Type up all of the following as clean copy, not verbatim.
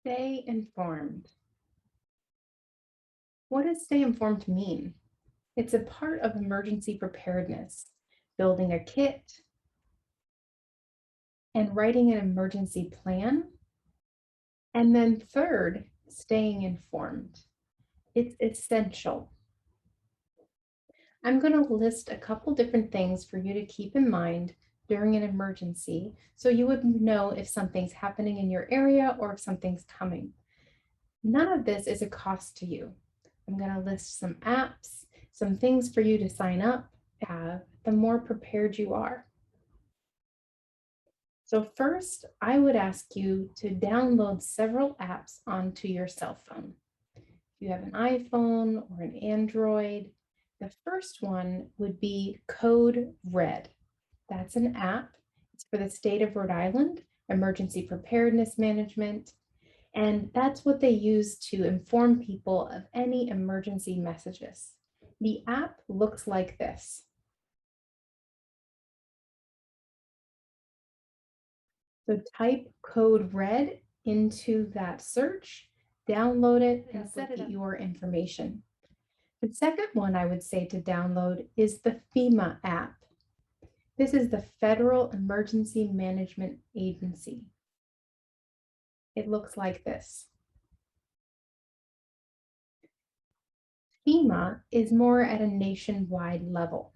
Stay informed. What does stay informed mean? It's a part of emergency preparedness, building a kit and writing an emergency plan. And then third, staying informed. It's essential. I'm going to list a couple different things for you to keep in mind during an emergency so you would know if something's happening in your area or if something's coming. None of this is a cost to you. I'm going to list some apps, some things for you to sign up to have, the more prepared you are. So first, I would ask you to download several apps onto your cell phone. If you have an iPhone or an Android, the first one would be Code Red. That's an app. It's for the state of Rhode Island, Emergency Preparedness Management. And that's what they use to inform people of any emergency messages. The app looks like this. So type Code Red into that search, download it, and set it up your information. The second one I would say to download is the FEMA app. This is the Federal Emergency Management Agency. It looks like this. FEMA is more at a nationwide level,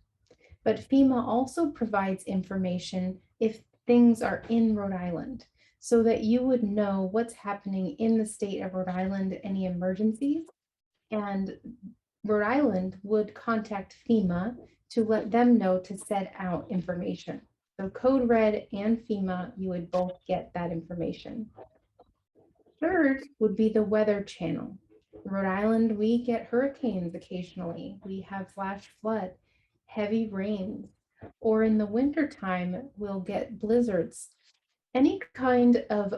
but FEMA also provides information if things are in Rhode Island so that you would know what's happening in the state of Rhode Island, any emergencies, and Rhode Island would contact FEMA to let them know to send out information. So Code Red and FEMA, you would both get that information. Third would be the Weather Channel. In Rhode Island, we get hurricanes occasionally. We have flash flood, heavy rains, or in the wintertime, we'll get blizzards. Any kind of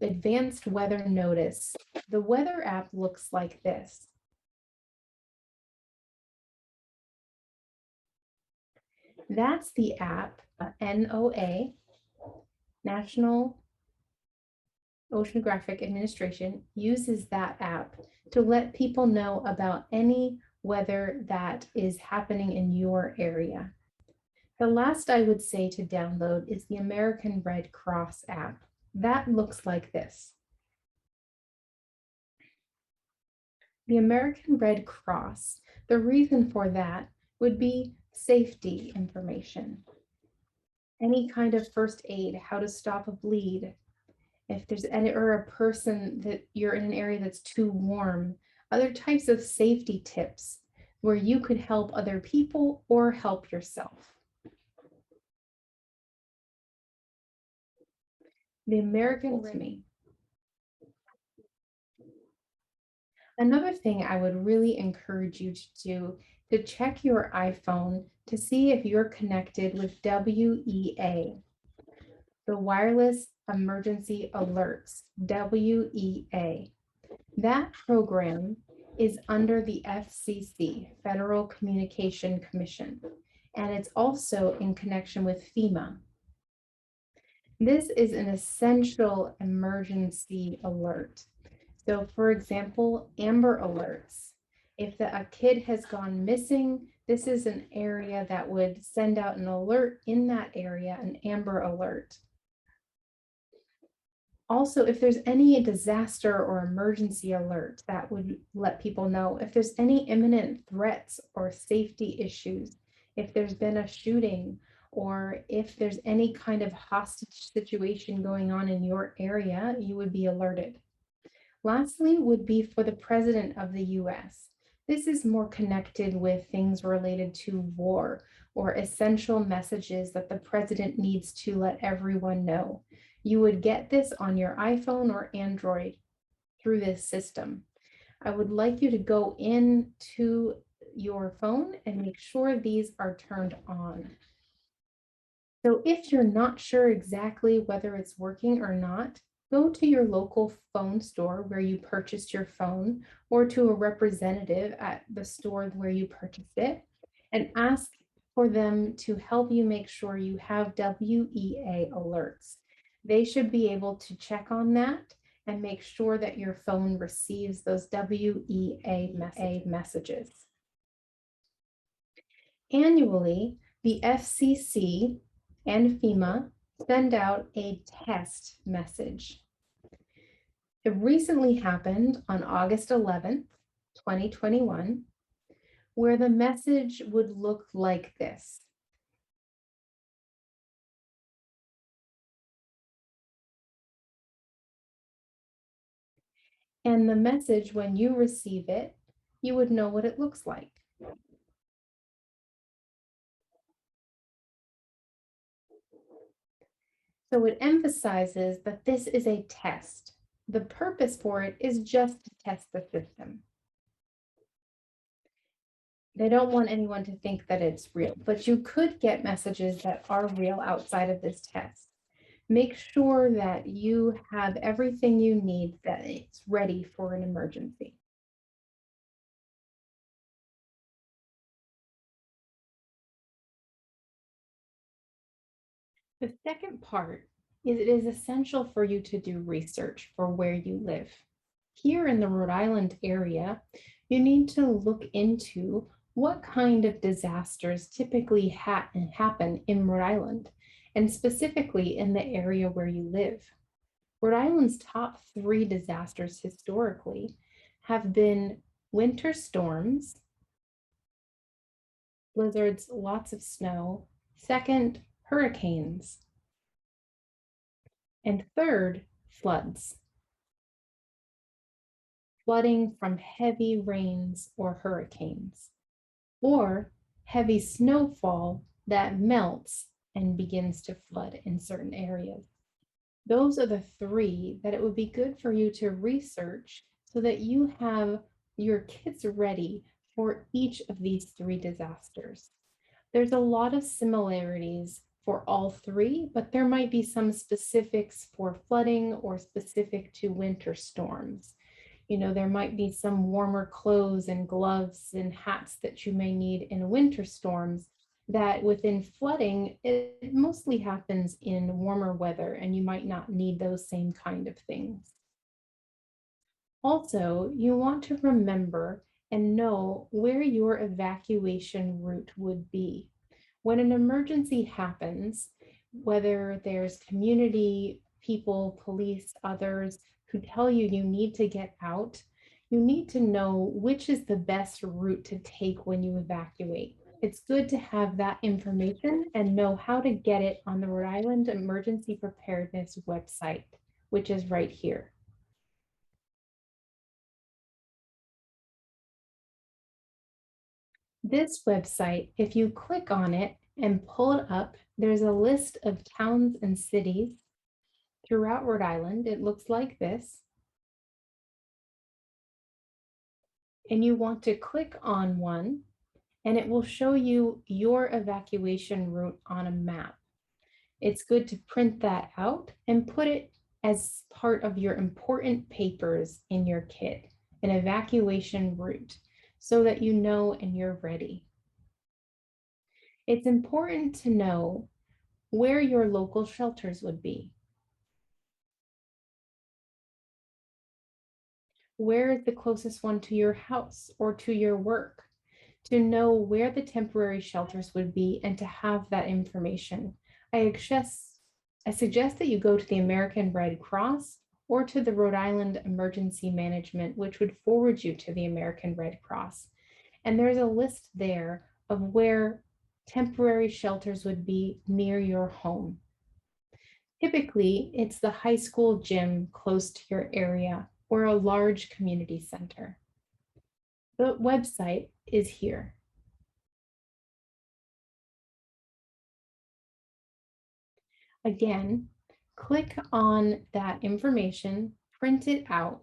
advanced weather notice, the weather app looks like this. That's the app, NOAA, National Oceanographic Administration, uses that app to let people know about any weather that is happening in your area. The last I would say to download is the American Red Cross app. That looks like this. The American Red Cross, the reason for that would be safety information. Any kind of first aid, how to stop a bleed. If there's any, or a person that you're in an area that's too warm, other types of safety tips where you could help other people or help yourself. The American Red. Another thing I would really encourage you to do to check your iPhone to see if you're connected with WEA, the Wireless Emergency Alerts, WEA. That program is under the FCC, Federal Communication Commission, and it's also in connection with FEMA. This is an essential emergency alert. So for example, Amber Alerts. If a kid has gone missing, this is an area that would send out an alert in that area, an Amber Alert. Also, if there's any disaster or emergency alert, that would let people know if there's any imminent threats or safety issues, if there's been a shooting, or if there's any kind of hostage situation going on in your area, you would be alerted. Lastly would be for the President of the US. This is more connected with things related to war or essential messages that the President needs to let everyone know. You would get this on your iPhone or Android through this system. I would like you to go into your phone and make sure these are turned on. So if you're not sure exactly whether it's working or not, go to your local phone store where you purchased your phone or to a representative at the store where you purchased it and ask for them to help you make sure you have WEA alerts. They should be able to check on that and make sure that your phone receives those WEA messages. Annually, the FCC and FEMA send out a test message. It recently happened on August 11th, 2021, where the message would look like this. And the message, when you receive it, you would know what it looks like. So it emphasizes that this is a test. The purpose for it is just to test the system. They don't want anyone to think that it's real, but you could get messages that are real outside of this test. Make sure that you have everything you need, that it's ready for an emergency. The second part is it is essential for you to do research for where you live. Here in the Rhode Island area, you need to look into what kind of disasters typically happen in Rhode Island, and specifically in the area where you live. Rhode Island's top 3 disasters historically have been winter storms, blizzards, lots of snow. Second, hurricanes. And third, floods. Flooding from heavy rains or hurricanes, or heavy snowfall that melts and begins to flood in certain areas. Those are the 3 that it would be good for you to research so that you have your kids ready for each of these 3 disasters. There's a lot of similarities for all 3, but there might be some specifics for flooding or specific to winter storms. There might be some warmer clothes and gloves and hats that you may need in winter storms that within flooding, it mostly happens in warmer weather and you might not need those same kind of things. Also, you want to remember and know where your evacuation route would be. When an emergency happens, whether there's community people, police, others who tell you you need to get out, you need to know which is the best route to take when you evacuate. It's good to have that information and know how to get it on the Rhode Island Emergency Preparedness website, which is right here. This website, if you click on it and pull it up, there's a list of towns and cities throughout Rhode Island. It looks like this. And you want to click on one, and it will show you your evacuation route on a map. It's good to print that out and put it as part of your important papers in your kit, an evacuation route, so that you know and you're ready. It's important to know where your local shelters would be. Where is the closest one to your house or to your work? To know where the temporary shelters would be and to have that information. I suggest that you go to the American Red Cross or to the Rhode Island Emergency Management, which would forward you to the American Red Cross. And there's a list there of where temporary shelters would be near your home. Typically, it's the high school gym close to your area or a large community center. The website is here. Again, click on that information, print it out,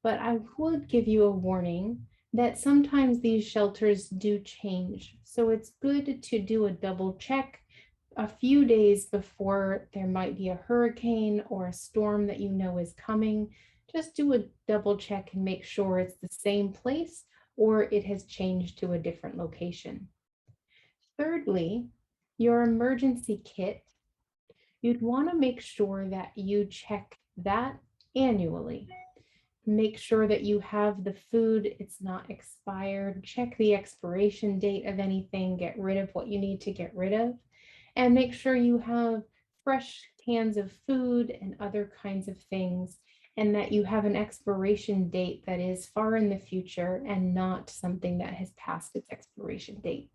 but I would give you a warning that sometimes these shelters do change. So it's good to do a double check a few days before there might be a hurricane or a storm that you know is coming. Just do a double check and make sure it's the same place or it has changed to a different location. Thirdly, your emergency kit, you'd want to make sure that you check that annually. Make sure that you have the food, it's not expired. Check the expiration date of anything, get rid of what you need to get rid of, and make sure you have fresh cans of food and other kinds of things, and that you have an expiration date that is far in the future and not something that has passed its expiration date.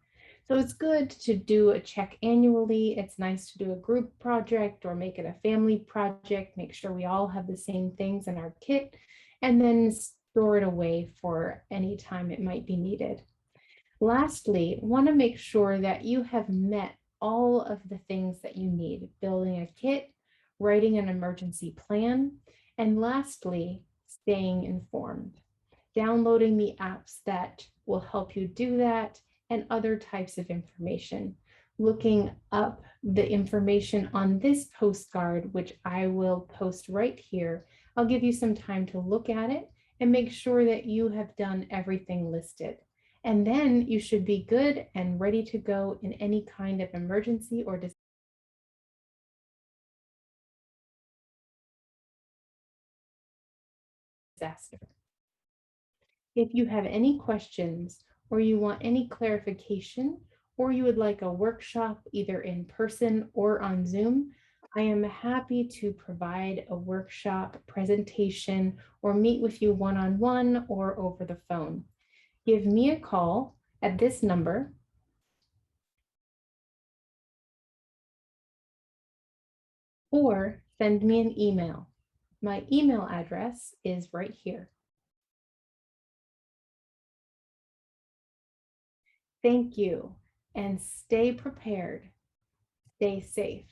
So it's good to do a check annually. It's nice to do a group project or make it a family project, make sure we all have the same things in our kit, and then store it away for any time it might be needed. Lastly, want to make sure that you have met all of the things that you need, building a kit, writing an emergency plan, and lastly, staying informed, downloading the apps that will help you do that, and other types of information. Looking up the information on this postcard, which I will post right here. I'll give you some time to look at it and make sure that you have done everything listed. And then you should be good and ready to go in any kind of emergency or disaster. If you have any questions or you want any clarification, or you would like a workshop either in person or on Zoom, I am happy to provide a workshop presentation or meet with you one-on-one or over the phone. Give me a call at this number or send me an email. My email address is right here. Thank you, and stay prepared, stay safe.